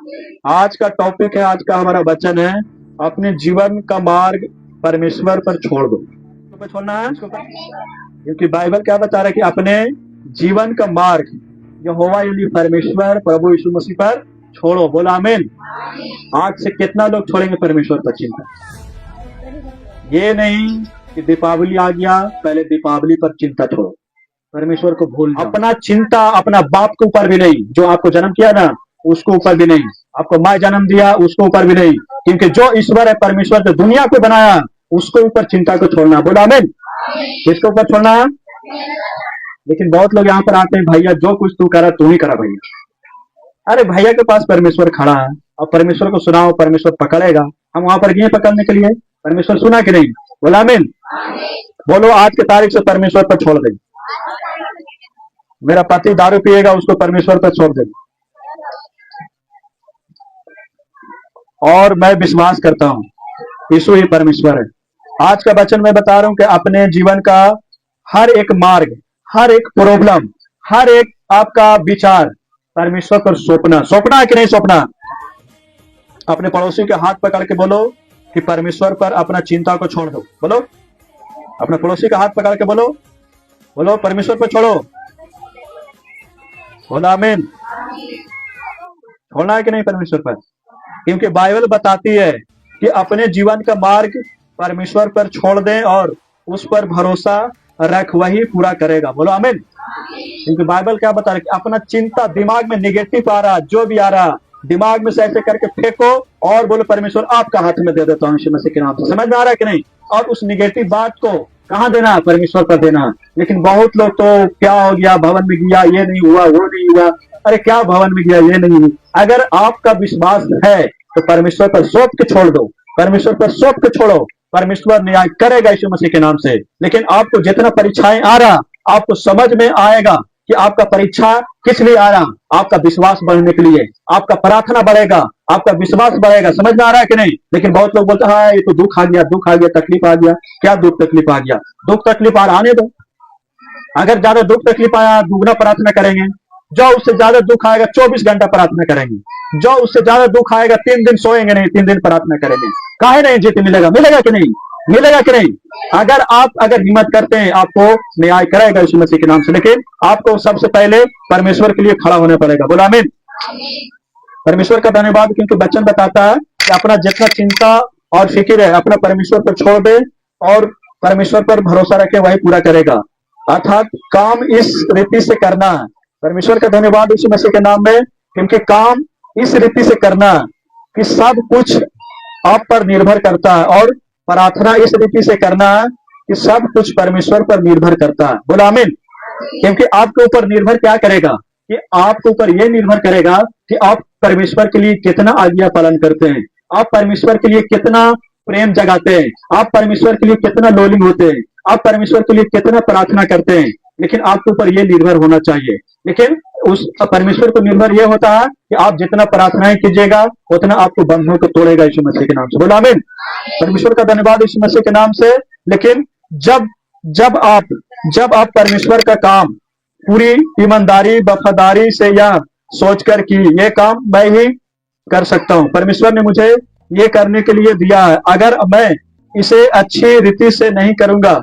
आज का टॉपिक है, आज का हमारा वचन है, अपने जीवन का मार्ग परमेश्वर पर छोड़ दो। इसको पर छोड़ना है इसको पर, क्योंकि बाइबल क्या बता रहा है कि अपने जीवन का मार्ग यहोवा यानी परमेश्वर प्रभु यीशु मसीह पर छोड़ो। बोला आमीन। आज से कितना लोग छोड़ेंगे परमेश्वर पर चिंता? ये नहीं कि दीपावली आ गया पहले दीपावली पर चिंता छोड़ो, परमेश्वर को भूल जाओ। अपना चिंता अपना बाप के ऊपर भी नहीं, जो आपको जन्म किया ना उसको ऊपर भी नहीं, आपको माँ जन्म दिया उसको ऊपर भी नहीं, क्योंकि जो ईश्वर है परमेश्वर जो दुनिया को बनाया उसको ऊपर चिंता को छोड़ना। बोला आमीन। किसके ऊपर छोड़ना? लेकिन बहुत लोग यहाँ पर आते हैं, भैया जो कुछ तू करा तू ही करा भैया। अरे भैया के पास परमेश्वर खड़ा है, अब परमेश्वर को सुनाओ, परमेश्वर पकड़ेगा। हम वहां पर गए पकड़ने के लिए, परमेश्वर सुना कि नहीं? बोला आमीन। बोलो आज की तारीख से परमेश्वर पर छोड़ दे। मेरा पति दारू पिएगा उसको परमेश्वर पर छोड़ दे। और मैं विश्वास करता हूं यीशु ही परमेश्वर है। आज का वचन मैं बता रहा हूं कि अपने जीवन का हर एक मार्ग, हर एक प्रॉब्लम, हर एक आपका विचार परमेश्वर पर सौंपना है कि नहीं सौंपना? अपने पड़ोसी के हाथ पकड़ के बोलो कि परमेश्वर पर अपना चिंता को छोड़ दो। बोलो, अपने पड़ोसी का हाथ पकड़ के बोलो, बोलो परमेश्वर पर छोड़ो। बोला आमीन। छोड़ना है कि नहीं परमेश्वर पर? क्योंकि बाइबल बताती है कि अपने जीवन का मार्ग परमेश्वर पर छोड़ दें और उस पर भरोसा रख, वही पूरा करेगा। बोलो आमीन। क्योंकि बाइबल क्या बता रहा है कि अपना चिंता दिमाग में निगेटिव आ रहा, जो भी आ रहा दिमाग में से ऐसे करके फेंको और बोलो परमेश्वर आपका हाथ में दे देता हूं यीशु मसीह के नाम से। समझ में आ रहा है कि नहीं? और उस निगेटिव बात को कहाँ देना? परमेश्वर पर देना। लेकिन बहुत लोग तो क्या हो गया, भवन में गया ये नहीं हुआ वो नहीं हुआ। अरे क्या भवन में गया ये नहीं हुआ? अगर आपका विश्वास है तो परमेश्वर पर सौंप के छोड़ दो, परमेश्वर पर सौंप के छोड़ो, परमेश्वर न्याय करेगा यीशु मसीह के नाम से। लेकिन आपको जितना परीक्षाएं आ रहा आपको समझ में आएगा कि आपका परीक्षा किस लिए आ रहा, आपका विश्वास बढ़ने के लिए, आपका प्रार्थना बढ़ेगा, आपका विश्वास बढ़ेगा। समझ में आ रहा है कि नहीं? लेकिन बहुत लोग बोलते हैं हाँ ये तो दुख आ गया, दुख आ गया, तकलीफ आ गया। क्या दुख तकलीफ आ गया? दुख तकलीफ आने दो। अगर ज्यादा दुख तकलीफ आया दुगना प्रार्थना करेंगे, जो उससे ज्यादा दुख आएगा 24 घंटा प्रार्थना करेंगे, जो उससे ज्यादा दुख आएगा 3 दिन सोएंगे नहीं, 3 दिन प्रार्थना करेंगे। काहे नहीं जीत मिलेगा? मिलेगा कि नहीं? मिलेगा कि नहीं? अगर हिम्मत करते हैं आपको न्याय करेगा यीशु मसीह के नाम से। लेकिन आपको सबसे पहले परमेश्वर के लिए खड़ा होना पड़ेगा। बोला आमीन। परमेश्वर का धन्यवाद, क्योंकि वचन बताता है कि अपना जितना चिंता और फिक्र है अपना परमेश्वर पर छोड़ दे और परमेश्वर पर भरोसा रखे, वही पूरा करेगा। अर्थात काम इस रीति से करना है। परमेश्वर का धन्यवाद यीशु मसीह के नाम में, क्योंकि काम इस रीति से करना कि सब कुछ आप पर निर्भर करता है, और प्रार्थना इस रीति से करना है कि सब कुछ परमेश्वर पर निर्भर करता है। बोला आमीन। क्योंकि आपके ऊपर निर्भर क्या करेगा? कि आपके ऊपर यह निर्भर करेगा कि आप परमेश्वर के लिए कितना आज्ञा पालन करते हैं, आप परमेश्वर के लिए कितना प्रेम जगाते हैं, आप परमेश्वर के लिए कितना लोलिंग होते हैं, आप परमेश्वर के लिए कितना प्रार्थना करते हैं। लेकिन आपके ऊपर यह निर्भर होना चाहिए। लेकिन उस परमेश्वर को निर्भर यह होता है कि आप जितना प्रार्थनाएं कीजिएगा उतना आपको बंधनों को तोड़ेगा यीशु मसीह के नाम से। बोला आमीन। परमेश्वर का धन्यवाद यीशु मसीह के नाम से। लेकिन जब आप परमेश्वर का काम पूरी ईमानदारी वफादारी से या सोचकर कि ये काम मैं ही कर सकता हूं, परमेश्वर ने मुझे ये करने के लिए दिया है, अगर मैं इसे अच्छी रीति से नहीं करूंगा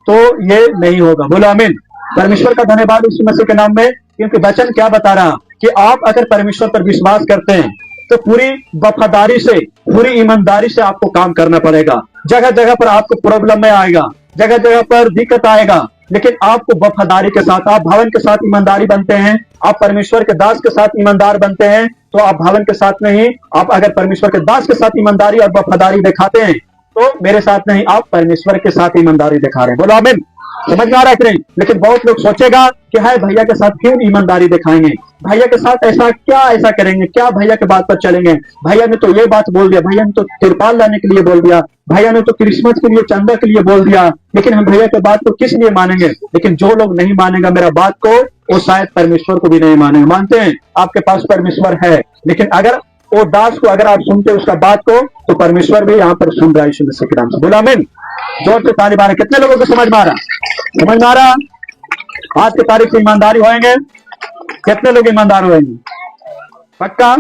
तो ये नहीं होगा। बोला आमीन। परमेश्वर का धन्यवाद यीशु मसीह के नाम में, क्योंकि वचन क्या बता रहा कि आप अगर परमेश्वर पर विश्वास करते हैं तो पूरी वफादारी से पूरी ईमानदारी से आपको काम करना पड़ेगा। जगह जगह पर आपको प्रॉब्लम में आएगा, जगह जगह पर दिक्कत आएगा, लेकिन आपको वफादारी के साथ, आप भवन के साथ ईमानदारी बनते हैं, आप परमेश्वर के दास के साथ ईमानदार बनते हैं, तो आप भवन के साथ नहीं, आप अगर परमेश्वर के दास के साथ ईमानदारी और वफादारी दिखाते हैं तो मेरे साथ नहीं, आप परमेश्वर के साथ ईमानदारी दिखा रहे हैं। बोलो आमीन। समझ में आ रहा है कि नहीं? लेकिन बहुत लोग सोचेगा कि हाय भैया के साथ क्यों ईमानदारी दिखाएंगे, भैया के साथ ऐसा करेंगे, क्या भैया के बात पर चलेंगे, भैया ने तो ये बात बोल दिया, भैया ने तो तिरपाल लाने के लिए बोल दिया, भैया ने तो क्रिसमस के लिए चंदा के लिए बोल दिया, लेकिन हम भैया के बात को किस लिए मानेंगे? लेकिन जो लोग नहीं मानेगा मेरा बात को वो शायद परमेश्वर को भी नहीं मानेंगे। मानते हैं आपके पास परमेश्वर है, लेकिन अगर वो दास को अगर आप सुनते उसका बात को तो परमेश्वर भी यहाँ पर सुन रहा है यीशु मसीह के नाम से। बोला आमीन। जोर से ताली मारे। कितने लोगों को समझ में आ रहा? समझ में आ रहा? आज की तारीख से ईमानदारी होएंगे? कितने लोग ईमानदार होएंगे? पक्का?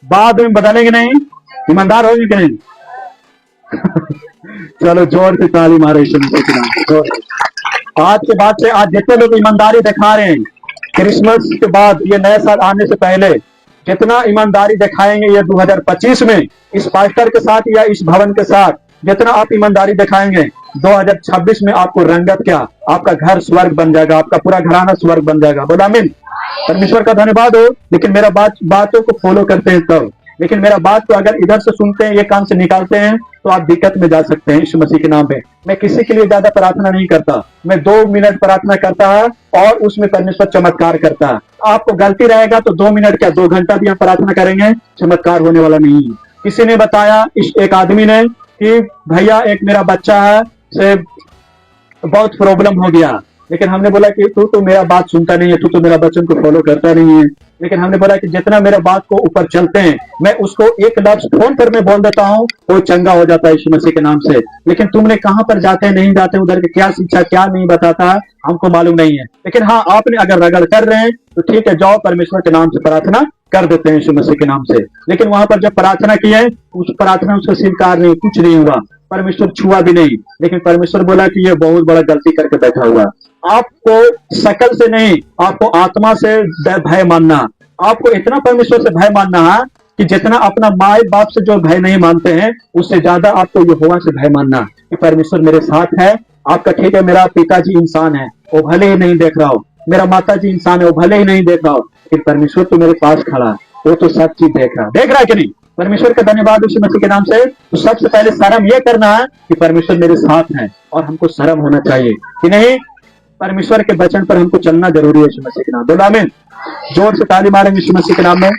बाद में बदलेंगे नहीं, ईमानदार होंगे कि नहीं? चलो जोर से ताली मारे यीशु मसीह के नाम से, जोर से। आज के बाद से आज जितने लोग ईमानदारी दिखा रहे हैं, क्रिसमस के बाद ये नए साल आने से पहले जितना ईमानदारी दिखाएंगे ये 2025 में इस पास्टर के साथ या इस भवन के साथ, जितना आप ईमानदारी दिखाएंगे 2026 में आपको रंगत क्या, आपका घर स्वर्ग बन जाएगा, आपका पूरा घराना स्वर्ग बन जाएगा। बोला आमीन। परमेश्वर का धन्यवाद हो। लेकिन मेरा बातों को फॉलो करते हैं तब, लेकिन मेरा बात को अगर इधर से सुनते हैं, ये कान से निकालते हैं, तो आप दिक्कत में जा सकते हैं। यीशु मसीह के नाम पे मैं किसी के लिए ज्यादा प्रार्थना नहीं करता, मैं 2 मिनट प्रार्थना करता है और उसमें परमेश्वर चमत्कार करता है। आपको गलती रहेगा तो 2 मिनट क्या 2 घंटा भी हम प्रार्थना करेंगे, चमत्कार होने वाला नहीं है। किसी ने बताया, एक आदमी ने, कि भैया एक मेरा बच्चा है से बहुत प्रॉब्लम हो गया, लेकिन हमने बोला कि तू तो मेरा बात सुनता नहीं है, तू तो मेरा वचन को फॉलो करता नहीं है। लेकिन हमने बोला कि जितना मेरा बात को ऊपर चलते हैं, मैं उसको एक लफ्ज फोन पर मैं बोल देता हूँ, वो चंगा हो जाता है यीशु मसीह के नाम से। लेकिन तुमने कहाँ पर जाते हैं, नहीं जाते, उधर की क्या शिक्षा क्या नहीं बताता है, हमको मालूम नहीं है। लेकिन हाँ, आपने अगर रगड़ कर रहे हैं तो ठीक है, जाओ परमेश्वर के नाम से प्रार्थना कर देते हैं यीशु मसीह के नाम से। लेकिन वहां पर जब प्रार्थना की है, उस प्रार्थना उसका स्वीकार नहीं, कुछ नहीं हुआ, परमेश्वर छुआ भी नहीं। लेकिन परमेश्वर बोला कि ये बहुत बड़ा गलती करके बैठा हुआ। आपको शकल से नहीं, आपको आत्मा से भय मानना, आपको इतना परमेश्वर से भय मानना है कि जितना अपना माए बाप से जो भय नहीं मानते हैं, उससे ज्यादा आपको यहोवा से भय मानना कि परमेश्वर मेरे साथ है। आपका ठीक है, मेरा पिताजी इंसान है, वो भले ही नहीं देख रहा हो, मेरा माता जी इंसान है, वो भले ही नहीं देख रहा हो, लेकिन परमेश्वर तो मेरे पास खड़ा है, वो तो सब चीज देख रहा है कि नहीं? परमेश्वर का धन्यवाद यीशु मसीह के नाम से। तो सबसे पहले शर्म यह करना है कि परमेश्वर मेरे साथ है, और हमको शर्म होना चाहिए कि नहीं, परमेश्वर के वचन पर हमको चलना जरूरी है यीशु मसीह के नाम। बोलो आमीन। जोर से ताली मारेंगे यीशु मसीह के नाम में।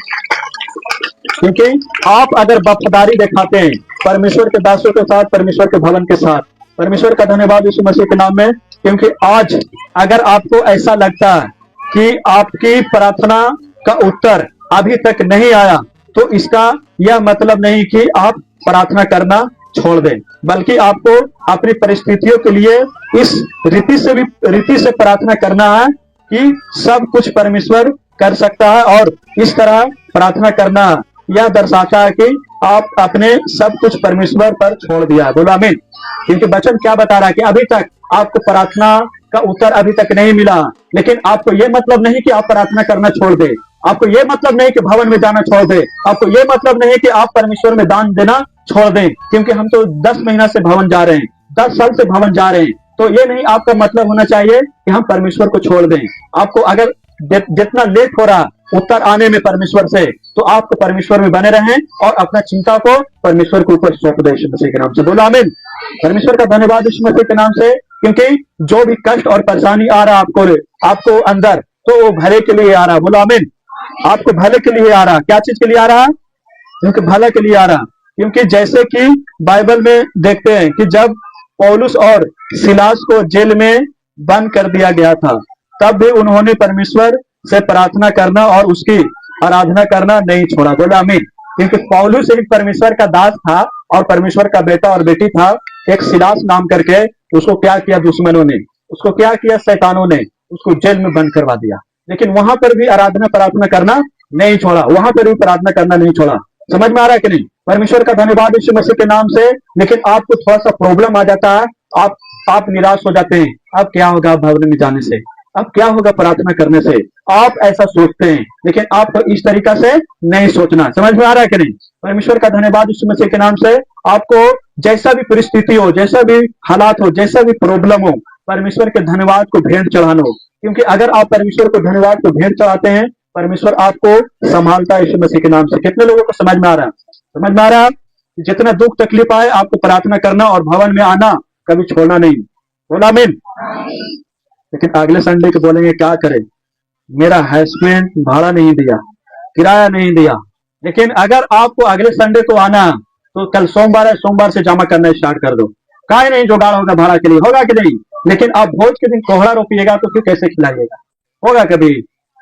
क्योंकि आप अगर वफादारी दिखाते हैं परमेश्वर के दासों के साथ, परमेश्वर के भवन के साथ, परमेश्वर का धन्यवाद यीशु मसीह के नाम में। क्योंकि आज अगर आपको ऐसा लगता है कि आपकी प्रार्थना का उत्तर अभी तक नहीं आया, तो इसका यह मतलब नहीं कि आप प्रार्थना करना छोड़ दें, बल्कि आपको अपनी परिस्थितियों के लिए इस रीति से प्रार्थना करना है कि सब कुछ परमेश्वर कर सकता है। और इस तरह प्रार्थना करना यह दर्शाता है कि आप अपने सब कुछ परमेश्वर पर छोड़ दिया। बोलो आमीन। क्योंकि वचन क्या बता रहा है कि अभी तक आपको प्रार्थना का उत्तर अभी तक नहीं मिला, लेकिन आपको यह मतलब नहीं कि आप प्रार्थना करना छोड़ दे, आपको ये मतलब नहीं कि भवन में जाना छोड़ दे, आपको ये मतलब नहीं कि आप परमेश्वर में दान देना छोड़ दें। क्योंकि हम तो 10 महीना से भवन जा रहे हैं, 10 साल से भवन जा रहे हैं, तो ये नहीं आपका मतलब होना चाहिए कि हम परमेश्वर को छोड़ दें। आपको अगर जितना लेट हो रहा उत्तर आने में परमेश्वर से, तो आपको परमेश्वर में बने रहें और अपना चिंता को परमेश्वर के ऊपर सौंप दें यीशु मसीह के नाम से। बोलो आमीन। परमेश्वर का धन्यवाद यीशु मसीह के नाम से। क्योंकि जो भी कष्ट और परेशानी आ रहा आपको अंदर, तो वो भले के लिए आ रहा। बोलो आमीन। आपको भले के लिए आ रहा। क्या चीज के लिए आ रहा? क्योंकि भले के लिए आ रहा। क्योंकि जैसे कि बाइबल में देखते हैं कि जब पौलुस और सिलास को जेल में बंद कर दिया गया था, तब भी उन्होंने परमेश्वर से प्रार्थना करना और उसकी आराधना करना नहीं छोड़ा। बोला आमीन। क्योंकि पौलुस एक परमेश्वर का दास था और परमेश्वर का बेटा और बेटी था। एक सिलास नाम करके उसको क्या किया दुश्मनों ने, उसको क्या किया शैतानों ने, उसको जेल में बंद करवा दिया। लेकिन वहां पर भी आराधना प्रार्थना करना नहीं छोड़ा, वहां पर भी प्रार्थना करना नहीं छोड़ा। समझ में आ रहा है कि नहीं? परमेश्वर का धन्यवाद यीशु मसीह के नाम से। लेकिन आपको थोड़ा सा प्रॉब्लम आ जाता है, आप निराश हो जाते हैं। अब क्या होगा भवन में जाने से, अब क्या होगा प्रार्थना करने से, आप ऐसा सोचते हैं। लेकिन आप तो इस तरीका से नहीं सोचना। समझ में आ रहा है कि नहीं? परमेश्वर का धन्यवाद यीशु मसीह के नाम से। आपको जैसा भी परिस्थिति हो, जैसा भी हालात हो, जैसा भी प्रॉब्लम हो, परमेश्वर के धन्यवाद को भेंट चढ़ाना हो। क्योंकि अगर आप परमेश्वर को धन्यवाद को भेंट चढ़ाते हैं, परमेश्वर आपको संभालता है यीशु मसीह के नाम से। कितने लोगों को समझ में आ रहा है? समझ में आ रहा है? जितना दुख तकलीफ आए, आपको प्रार्थना करना और भवन में आना कभी छोड़ना नहीं। बोला आमीन। लेकिन अगले संडे को बोलेंगे क्या करें, मेरा हस्बैंड भाड़ा नहीं दिया, किराया नहीं दिया। लेकिन अगर आपको अगले संडे को आना, तो कल सोमवार है, सोमवार से जमा करना स्टार्ट कर दो। काहे नहीं जुगाड़ होगा भाड़ा के लिए, होगा कि नहीं? लेकिन आप भोज के दिन कोहड़ा रोपिएगा तो फिर कैसे खिलाइएगा? होगा कभी?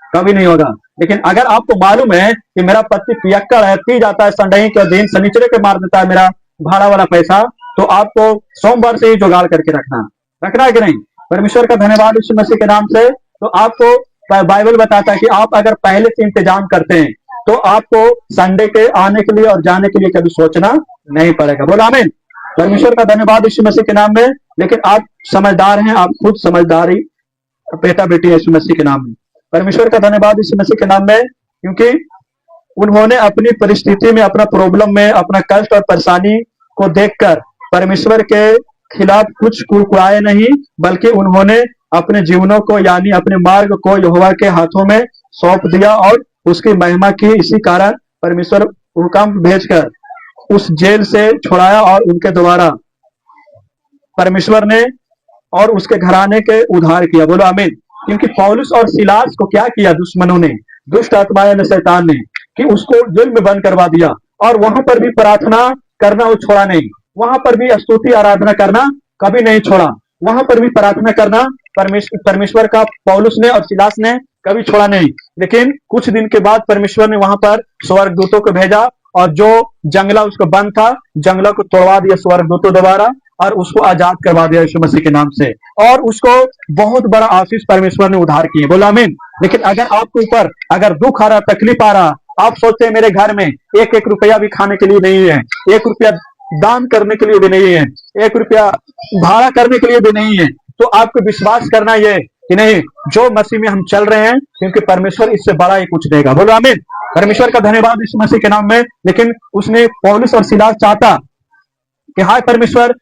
कभी नहीं होगा। लेकिन अगर आपको मालूम है कि मेरा पति पियक्कड़ है, पी जाता है, संडे के दिन शनिचरे के मार देता है मेरा भाड़ा वाला पैसा, तो आपको सोमवार से ही जुगाड़ करके रखना है कि नहीं? परमेश्वर का धन्यवाद यीशु मसीह के नाम से। तो आपको बाइबल बताता है कि आप अगर पहले से इंतजाम करते हैं तो आपको संडे के आने के लिए और जाने के लिए कभी सोचना नहीं पड़ेगा। बोलो आमीन। परमेश्वर का धन्यवाद यीशु मसीह के नाम में। लेकिन आप समझदार हैं, आप खुद समझदारी बेटा बेटी यीशु मसीह के नाम में। परमेश्वर का धन्यवाद यीशु मसीह के नाम में, क्योंकि उन्होंने अपनी परिस्थिति में, अपना प्रॉब्लम में, अपना कष्ट और परेशानी को देखकर परमेश्वर के खिलाफ कुछ कुड़कुड़ाए नहीं, बल्कि उन्होंने अपने जीवनों को यानी अपने मार्ग को यहोवा के हाथों में सौंप दिया और उसकी महिमा की। इसी कारण परमेश्वर हुक्म भेजकर उस जेल से छुड़ाया और उनके द्वारा परमेश्वर ने और उसके घराने के उद्धार किया। बोलो आमीन। क्योंकि पौलुस और सिलास को क्या किया दुश्मनों ने, दुष्ट आत्माएं ने, शैतान ने, कि उसको जेल में बंद करवा दिया। और वहां पर भी प्रार्थना करना वो छोड़ा नहीं, वहां पर भी स्तुति आराधना करना कभी नहीं छोड़ा, वहां पर भी प्रार्थना करना परमेश्वर का पौलुस ने और सिलास ने कभी छोड़ा नहीं। लेकिन कुछ दिन के बाद परमेश्वर ने वहां पर स्वर्गदूतों को भेजा और जो जंगला उसको बंद था, जंगला को तोड़वा दिया स्वर्गदूतों द्वारा और उसको आजाद करवा दिया यीशु मसीह के नाम से, और उसको बहुत बड़ा आशीष परमेश्वर ने उद्धार किए। बोलो आमीन। लेकिन अगर आपके ऊपर अगर दुख आ रहा, तकलीफ आ रहा, आप सोचते हैं मेरे घर में एक एक रुपया भी खाने के लिए नहीं है, एक रुपया दान करने के लिए भी नहीं है, एक रुपया भाड़ा करने के लिए भी नहीं है, तो आपको विश्वास करना यह कि नहीं, जो मसीह में हम चल रहे हैं, क्योंकि परमेश्वर इससे बड़ा ही कुछ देगा। बोलो आमीन। परमेश्वर का धन्यवाद यीशु मसीह के नाम में। लेकिन उसने पौलुस और सिलास चाहता कि हाय परमेश्वर